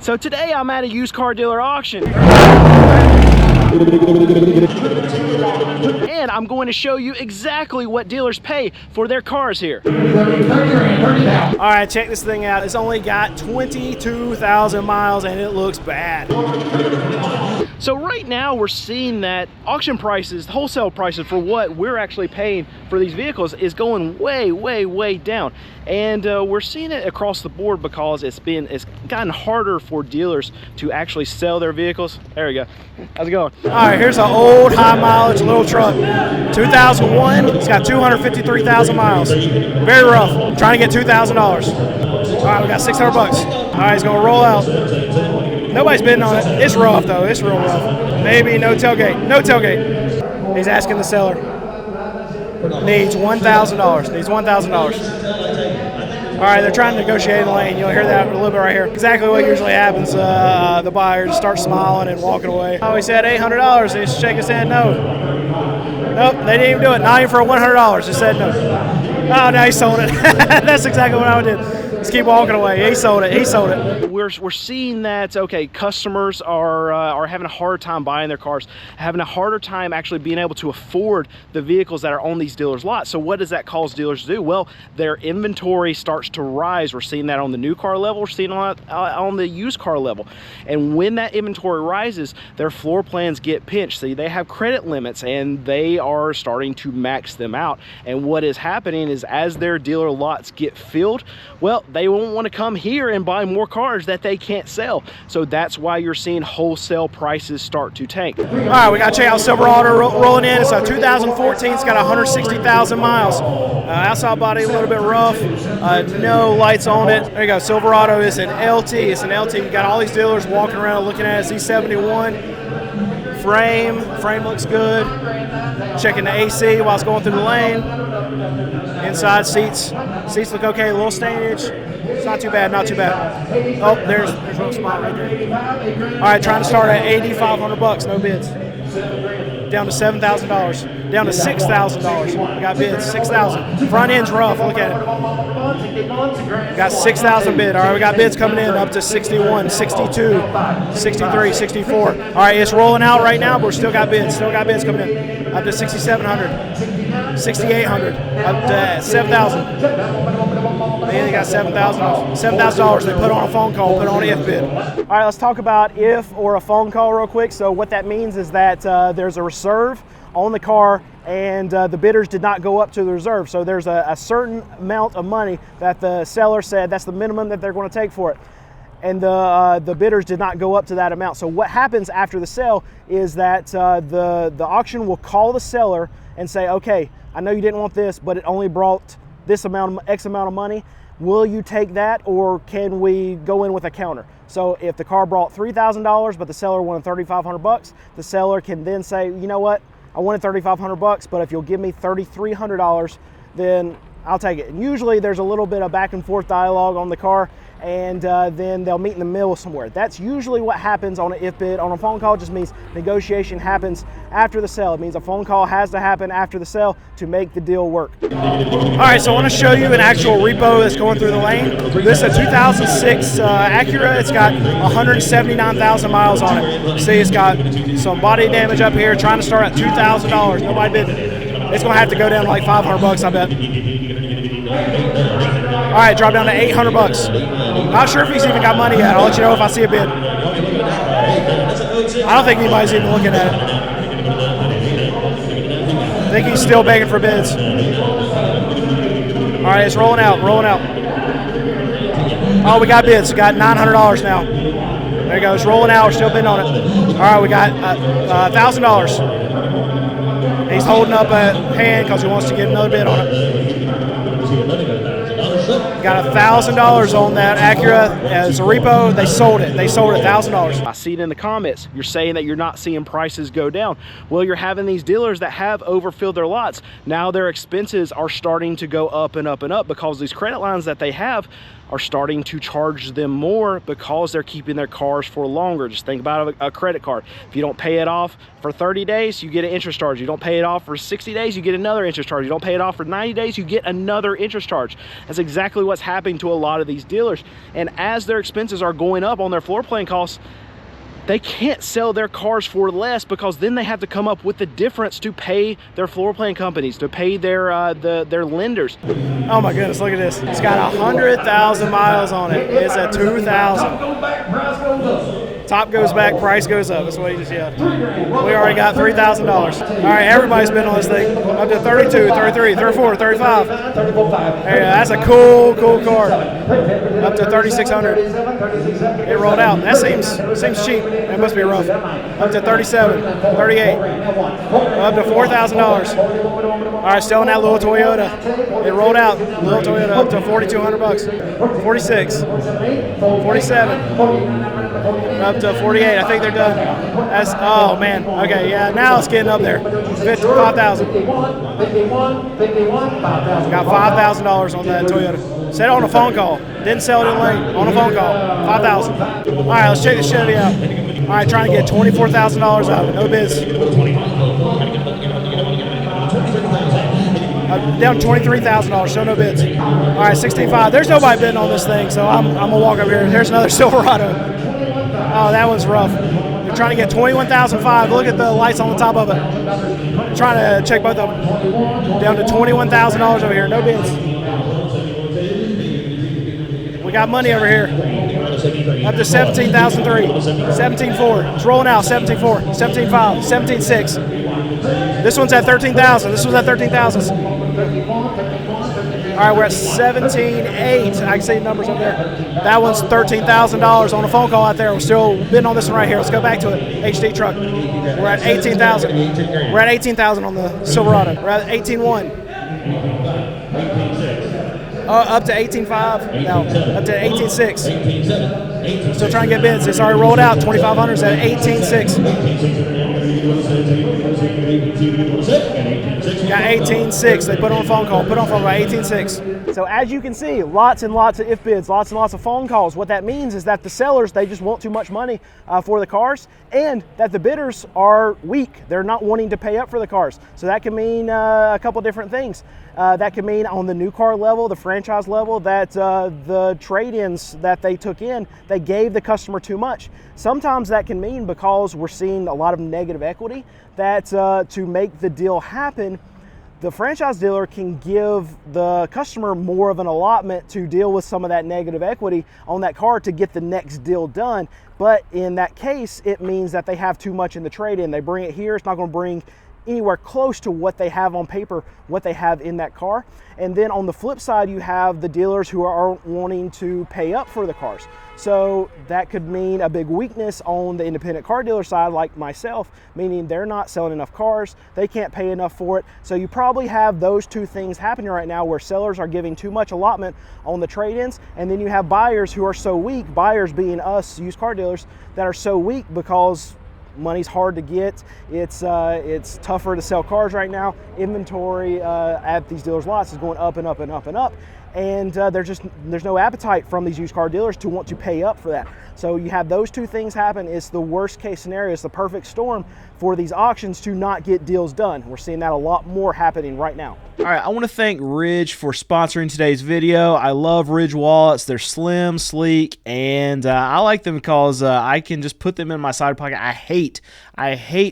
So today I'm at a used car dealer auction. And I'm going to show you exactly what dealers pay for their cars here. All right, check this thing out. It's only got 22,000 miles and it looks bad. So right now we're seeing that auction prices, wholesale prices for what we're actually paying for these vehicles is going way down. And we're seeing it across the board because it's gotten harder for dealers to actually sell their vehicles. There we go. How's it going? All right, here's an old high mileage little truck. 2001, it's got 253,000 miles. Very rough. I'm trying to get $2,000. All right, we got 600 bucks. All right, he's gonna roll out. Nobody's bidding on it. It's rough though, it's real rough. Maybe no tailgate, no tailgate. He's asking the seller. Needs $1,000, needs $1,000. All right, they're trying to negotiate in the lane. You'll hear that a little bit right here. Exactly what usually happens. The buyer just starts smiling and walking away. Oh, he said $800. He shook his head no. Nope, they didn't even do it. Not even for $100. They said no. Oh, no, he sold it. That's exactly what I would do. Just keep walking away. He sold it. He sold it. We're seeing that, okay, customers are having a hard time buying their cars, having a harder time actually being able to afford the vehicles that are on these dealers' lots. So what does that cause dealers to do? Well, their inventory starts to rise. We're seeing that on the new car level. We're seeing it on the used car level. And when that inventory rises, their floor plans get pinched. See, they have credit limits and they are starting to max them out. And what is happening is as their dealer lots get filled, well, they won't want to come here and buy more cars that they can't sell. So that's why you're seeing wholesale prices start to tank. All right, we got to check out Silverado rolling in. It's a 2014. It's got 160,000 miles. Outside body a little bit rough. No lights on it. There you go. Silverado is an LT. It's an LT. You got all these dealers walking around looking at it. Z71. Frame looks good. Checking the AC while it's going through the lane. Inside seats look okay. A little stainage. It's not too bad, not too bad. Oh, there's a little spot right there. All right, trying to start at $8,500, no bids. Down to $7,000. Down to $6,000. We got bids, $6,000. Front end's rough. Look at it. We got 6,000 bid. All right, we got bids coming in up to 61, 62, 63, 64. All right, it's rolling out right now, but we still got bids. Still got bids coming in. Up to 6,700, 6,800, up to 7,000. They got $7,000 they put on a phone call, put on if bid. All right, let's talk about if or a phone call real quick. So what that means is that there's a reserve on the car and the bidders did not go up to the reserve. So there's a certain amount of money that the seller said that's the minimum that they're going to take for it. And the bidders did not go up to that amount. So what happens after the sale is that the auction will call the seller and say, okay, I know you didn't want this, but it only brought this X amount of money. Will you take that, or can we go in with a counter? So if the car brought $3,000, but the seller wanted $3,500, the seller can then say, you know what, I wanted $3,500, but if you'll give me $3,300, then I'll take it. And usually there's a little bit of back and forth dialogue on the car, and then they'll meet in the middle somewhere. That's usually what happens on an if bid. On a phone call, it just means negotiation happens after the sale. It means a phone call has to happen after the sale to make the deal work. All right, so I want to show you an actual repo that's going through the lane. This is a 2006 Acura. It's got 179,000 miles on it. See, it's got some body damage up here, trying to start at $2,000. Nobody bid it. It's going to have to go down to like $500, I bet. All right, drop down to $800. Not sure if he's even got money yet. I'll let you know if I see a bid. I don't think anybody's even looking at it. I think he's still begging for bids. All right, it's rolling out, rolling out. Oh, we got bids. We got $900 now. There you go. It's rolling out. We're still bidding on it. All right, we got $1,000. He's holding up a hand because he wants to get another bid on it. Got $1,000 on that Acura as a repo. They sold it. They sold it $1,000. I see it in the comments. You're saying that you're not seeing prices go down. Well, you're having these dealers that have overfilled their lots. Now their expenses are starting to go up and up and up because these credit lines that they have are starting to charge them more because they're keeping their cars for longer. Just think about a credit card. If you don't pay it off for 30 days, you get an interest charge. You don't pay it off for 60 days, you get another interest charge. You don't pay it off for 90 days, you get another interest charge. That's exactly what's happening to a lot of these dealers. And as their expenses are going up on their floor plan costs, they can't sell their cars for less, because then they have to come up with the difference to pay their floor plan companies, to pay their lenders. Oh my goodness, look at this. It's got 100,000 miles on it. It's a 2000. Top goes back, price goes up. That's what he just yelled. We already got $3,000. All right, everybody's been on this thing. Up to 32, 33, 34, 35. Hey, that's a cool car. Up to 3,600. It rolled out. That seems cheap. That must be rough. Up to 37, 38. Up to $4,000. All right, still in that little Toyota. It rolled out. Little Toyota up to $4,200. 46, 47. Up to 48. I think they're done. That's, oh man. Okay, yeah, now it's getting up there. 5,000. Got $5,000 on that Toyota. Said on a phone call. Didn't sell it in late. On a phone call. 5,000. All right, let's check the Chevy out. All right, trying to get $24,000 out of it. No bids. Down $23,000, so no bids. All right, 16.5. There's nobody bidding on this thing, so I'm gonna walk up here. There's another Silverado. Oh, that one's rough. They're trying to get $21,500. Look at the lights on the top of it. I'm trying to check both of them. Down to $21,000 over here. No bids. We got money over here. Up to $17,300. $17,400. It's rolling out. $17,400. $17,500. $17,600. This one's at $13,000. This one's at $13,000. All right, we're at $17,800. I can see the numbers up there. That one's $13,000 on a phone call out there. We're still bidding on this one right here. Let's go back to it. HD truck. We're at $18,000. We're at $18,000 on the Silverado. We're at $18,100. Up to $18,500. No, up to $18,600. Still trying to get bids. It's already rolled out. $2,500 is at $18,600. Got $18,600. They put on a phone call. Put on a phone call. $18,600. So as you can see, lots and lots of if bids, lots and lots of phone calls. What that means is that the sellers, they just want too much money for the cars, and that the bidders are weak. They're not wanting to pay up for the cars. So that can mean a couple different things. That can mean on the new car level, the franchise level, that the trade-ins that they took in, they gave the customer too much. Sometimes that can mean, because we're seeing a lot of negative equity, that to make the deal happen, the franchise dealer can give the customer more of an allotment to deal with some of that negative equity on that car to get the next deal done. But in that case, it means that they have too much in the trade-in. They bring it here, it's not going to bring anywhere close to what they have on paper, what they have in that car. And then on the flip side, you have the dealers who are wanting to pay up for the cars. So that could mean a big weakness on the independent car dealer side, like myself, meaning they're not selling enough cars, they can't pay enough for it. So you probably have those two things happening right now, where sellers are giving too much allotment on the trade-ins, and then you have buyers who are so weak, buyers being us, used car dealers, that are so weak because money's hard to get. It's tougher to sell cars right now. Inventory at these dealers' lots is going up and up and up and up. And there's no appetite from these used car dealers to want to pay up for that. So you have those two things happen. It's the worst case scenario. It's the perfect storm for these auctions to not get deals done. We're seeing that a lot more happening right now. All right, I want to thank Ridge for sponsoring today's video. I love Ridge wallets. They're slim, sleek, and I like them because I can just put them in my side pocket. I hate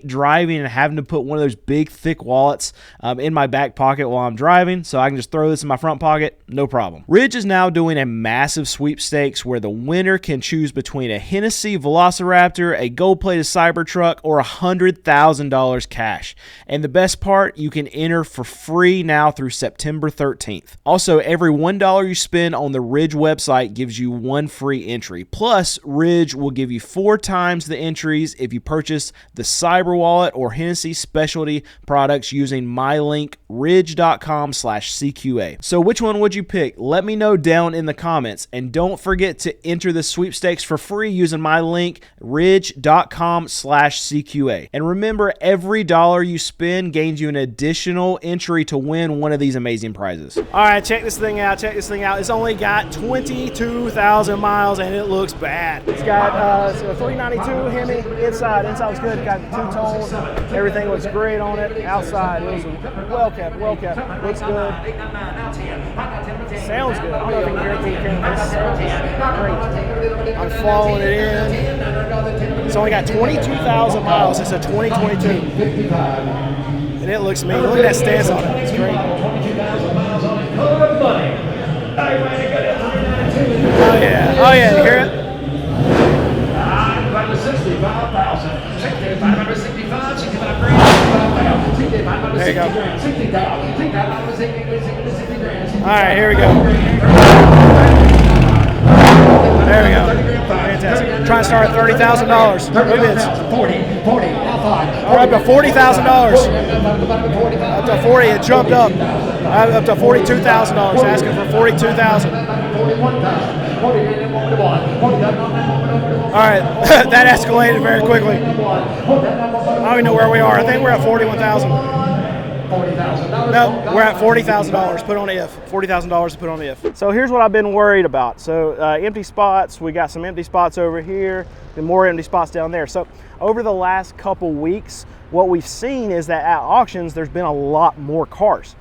driving and having to put one of those big, thick wallets in my back pocket while I'm driving, so I can just throw this in my front pocket, no problem. Ridge is now doing a massive sweepstakes where the winner can choose between a Hennessy Velociraptor, a gold-plated Cybertruck, or $100,000 cash. And the best part, you can enter for free now through September 13th. Also, every $1 you spend on the Ridge website gives you one free entry. Plus, Ridge will give you 4 times the entries if you purchase the Cyber Wallet or Hennessy specialty products using my link ridge.com/CQA. So which one would you pick? pick, let me know down in the comments. And don't forget to enter the sweepstakes for free using my link, ridge.com/CQA. And remember, every dollar you spend gains you an additional entry to win one of these amazing prizes. All right, check this thing out. Check this thing out. It's only got 22,000 miles and it looks bad. It's got a 392 Hemi. Inside looks good. It's got two-tone. Everything looks great on it. Outside, it was well kept. Looks good. Sounds good. I don't know if you can hear it through the camera. It sounds great. I'm following it in. It's only got 22,000 miles. It's a 2022. And it looks mean. Look at that stance on it. It's great. Oh yeah, you hear it? There you go. All right, here we go. There we go. Fantastic. Trying to start at $30,000. No bids. We're up to $40,000. Up to 40. It jumped up. Up to $42,000. Asking for $42,000. All right, that escalated very quickly. I don't even know where we are. I think we're at 41,000. No, we're at $40,000. Put on if. $40,000 to put on if. So here's what I've been worried about. So empty spots. We got some empty spots over here, and more empty spots down there. So over the last couple weeks, what we've seen is that at auctions, there's been a lot more cars.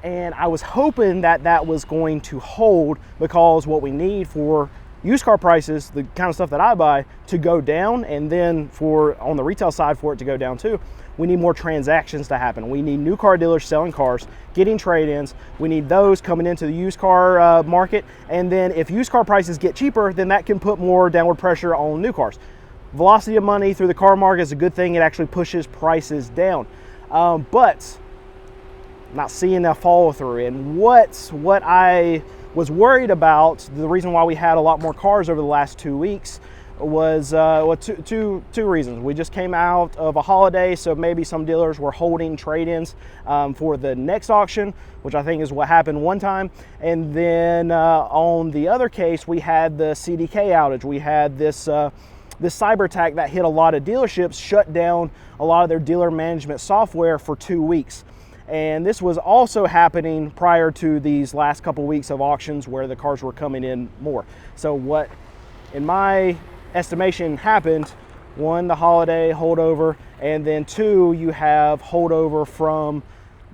And I was hoping that that was going to hold, because what we need for used car prices, the kind of stuff that I buy, to go down, and then for on the retail side for it to go down too, we need more transactions to happen. We need new car dealers selling cars, getting trade-ins. We need those coming into the used car market. And then if used car prices get cheaper, then that can put more downward pressure on new cars. Velocity of money through the car market is a good thing. It actually pushes prices down. But not seeing that follow through. And what I was worried about, the reason why we had a lot more cars over the last 2 weeks was two reasons. We just came out of a holiday, so maybe some dealers were holding trade-ins for the next auction, which I think is what happened one time. And then on the other case, we had the CDK outage. We had this cyber attack that hit a lot of dealerships, shut down a lot of their dealer management software for 2 weeks. And this was also happening prior to these last couple weeks of auctions where the cars were coming in more. So what, in my estimation, happened: one, the holiday holdover, and then two, you have holdover from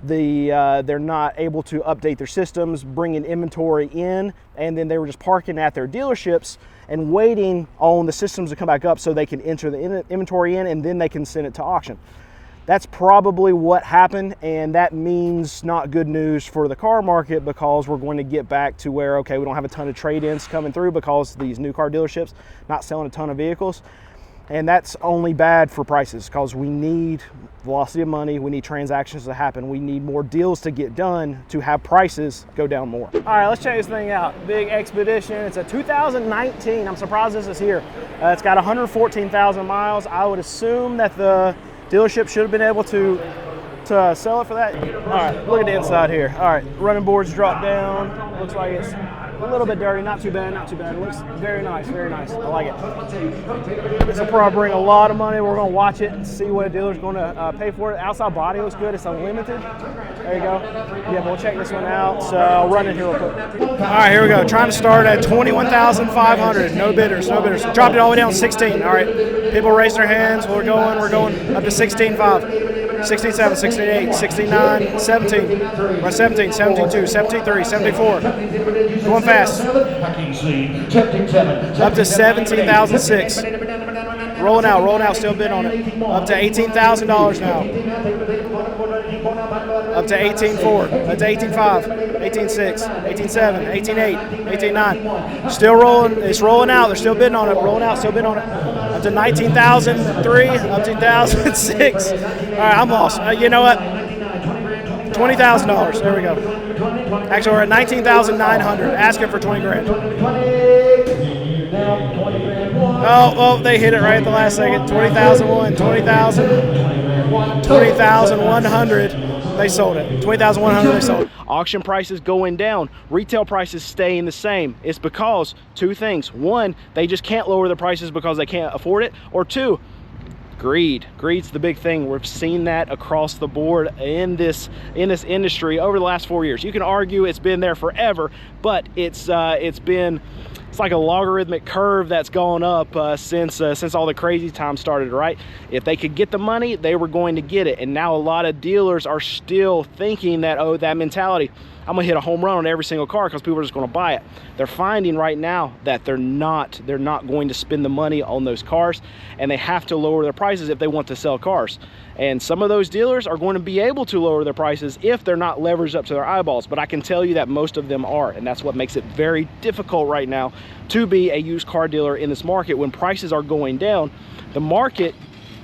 the they're not able to update their systems, bringing inventory in, and then they were just parking at their dealerships and waiting on the systems to come back up so they can enter the inventory in, and then they can send it to auction. That's probably what happened, and that means not good news for the car market, because we're going to get back to where, okay, we don't have a ton of trade-ins coming through because these new car dealerships not selling a ton of vehicles. And that's only bad for prices, because we need velocity of money, we need transactions to happen, we need more deals to get done to have prices go down more. All right, let's check this thing out. Big Expedition. It's a 2019. I'm surprised this is here. It's got 114,000 miles. I would assume that the dealership should have been able to sell it for that. All right, look at the inside here. All right, running boards drop down. Looks like it's a little bit dirty. Not too bad, not too bad. It looks very nice, very nice. I like it. This will probably bring a lot of money. We're going to watch it and see what a dealer's going to pay for it. Outside body looks good. It's unlimited. There you go. Yeah, but we'll check this one out. So I'll run it here real quick. All right, here we go. Trying to start at $21,500. No bidders, no bidders. Dropped it all the way down to 16. All right, people raise their hands. We're going up to 16.5. 16.7, 16.8, 16.9, 17. We're at 17, 17.2, 17.3, 74. Going fast. Up to 17,006. Rolling out, still bid on it. Up to $18,000 now. Up to 18.4, up to 18.5, 18.6, 18.7, 18.8, 18.9. Still rolling, it's rolling out, they're still bidding on it. Rolling out, still bidding on it. Up to 19,003, up to 2006. All right, I'm lost. You know what? $20,000. There we go. Actually, we're at 19,900. Asking for 20 grand. Oh, they hit it right at the last second. 20,001, 20,000, 20,100. they sold it. 20,100, they sold it. Auction prices going down, retail prices staying the same. It's because two things. One, they just can't lower the prices because they can't afford it. Or two, greed. Greed's the big thing. We've seen that across the board in this industry over the last 4 years. You can argue it's been there forever, but it's like a logarithmic curve that's gone up since all the crazy times started, right? If they could get the money, they were going to get it. And now a lot of dealers are still thinking that, oh, that mentality, I'm gonna hit a home run on every single car because people are just gonna buy it. They're finding right now that they're not going to spend the money on those cars, and they have to lower their prices if they want to sell cars. And some of those dealers are going to be able to lower their prices if they're not leveraged up to their eyeballs. But I can tell you that most of them are, and that's what makes it very difficult right now to be a used car dealer in this market. When prices are going down, the market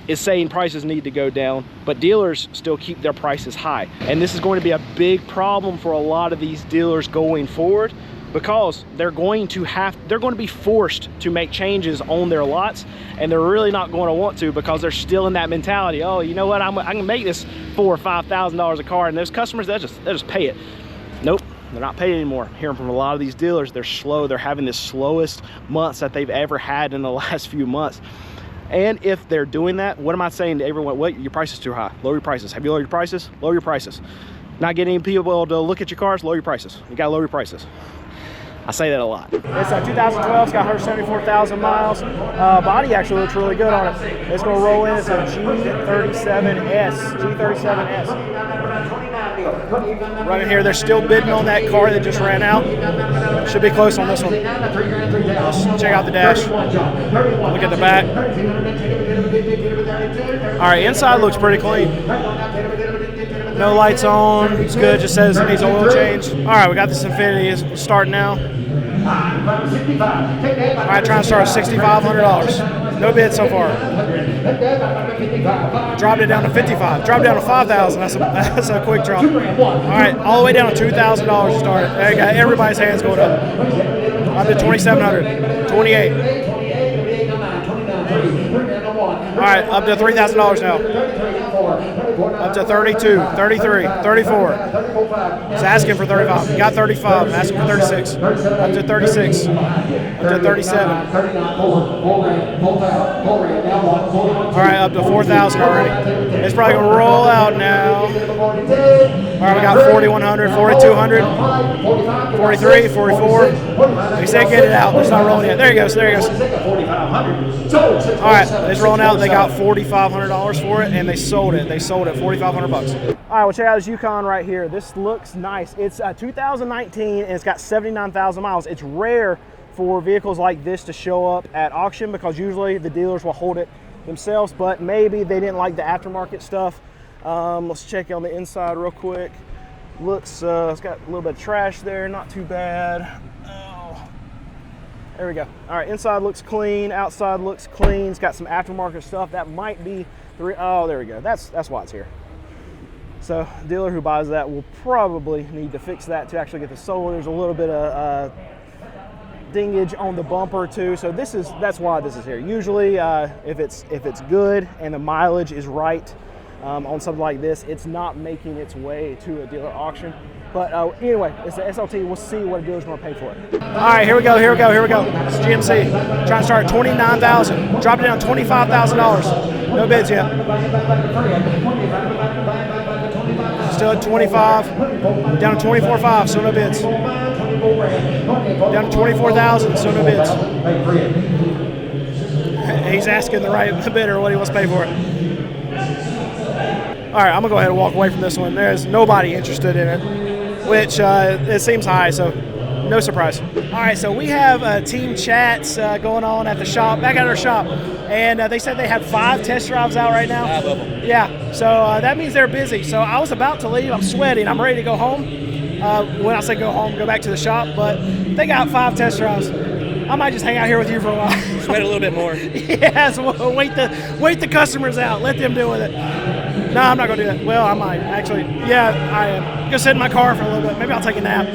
is saying prices need to go down, but dealers still keep their prices high. And this is going to be a big problem for a lot of these dealers going forward, because they're going to be forced to make changes on their lots, and they're really not going to want to because they're still in that mentality. Oh, you know what, I can make this $4,000 or $5,000 a car, and those customers, they'll just pay it. Nope, they're not paying anymore. Hearing from a lot of these dealers, they're slow. They're having the slowest months that they've ever had in the last few months. And if they're doing that, what am I saying to everyone? What, your price is too high. Lower your prices. Have you lowered your prices? Lower your prices. Not getting people to look at your cars? Lower your prices. You gotta lower your prices. I say that a lot. It's a 2012, it's got 174,000 miles. Body actually looks really good on it. It's gonna roll in, it's a G37S. Running here, they're still bidding on that car that just ran out. Should be close on this one. Let's check out the dash. Look at the back. All right, inside looks pretty clean. No lights on, it's good, just says it needs a oil change. All right, we got this Infiniti, it's starting now. All right, trying to start at $6,500. No bid so far. Dropped it down to $55, dropped down to $5,000, that's a quick drop. All right, all the way down to $2,000 to start it. There you go, everybody's hands going up. Up to $2,700, $28. All right, up to $3,000 now. Up to 32, 33, 34. He's asking for 35. He got 35. Asking for 36. Up to 36. Up to 37. All right, up to 4,000 already. It's probably gonna roll out now. All right, we got 4,100, 4,200, 43, 44. He said get it out. It's not rolling yet. There he goes. There he goes. All right, it's rolling out. They got $4,500 for it, and they sold it. They sold it $4,500 bucks. All right, well, check out this Yukon right here. This looks nice. It's 2019, and it's got 79,000 miles. It's rare for vehicles like this to show up at auction because usually the dealers will hold it themselves, but maybe they didn't like the aftermarket stuff. Let's check on the inside real quick. Looks, it's got a little bit of trash there, not too bad. Oh, there we go. All right, inside looks clean, outside looks clean. It's got some aftermarket stuff. That might be oh, there we go. That's why it's here. So the dealer who buys that will probably need to fix that to actually get the solar. There's a little bit of dingage on the bumper too. So that's why this is here. Usually, if it's good and the mileage is right on something like this, it's not making its way to a dealer auction. But anyway, it's the SLT. We'll see what a dealer's going to pay for it. All right, here we go. It's GMC. Trying to start at $29,000. Dropped it down to $25,000. No bids yet. Still at 25. Down to 24.5. Still no bids. Down to 24,000. Still no bids. He's asking the right bidder what he wants to pay for it. All right, I'm gonna go ahead and walk away from this one. There's nobody interested in it, which it seems high, so no surprise. All right, so we have team chats going on at the shop, back at our shop, and they said they had 5 test drives out right now. 5 of them. Yeah, so that means they're busy. So I was about to leave. I'm sweating. I'm ready to go home. When I say go home, go back to the shop, but they got 5 test drives. I might just hang out here with you for a while. Just wait a little bit more. Yeah, so we'll wait the customers out. Let them deal with it. No, I'm not going to do that. Well, I might. Actually, yeah, I am. Go sit in my car for a little bit. Maybe I'll take a nap.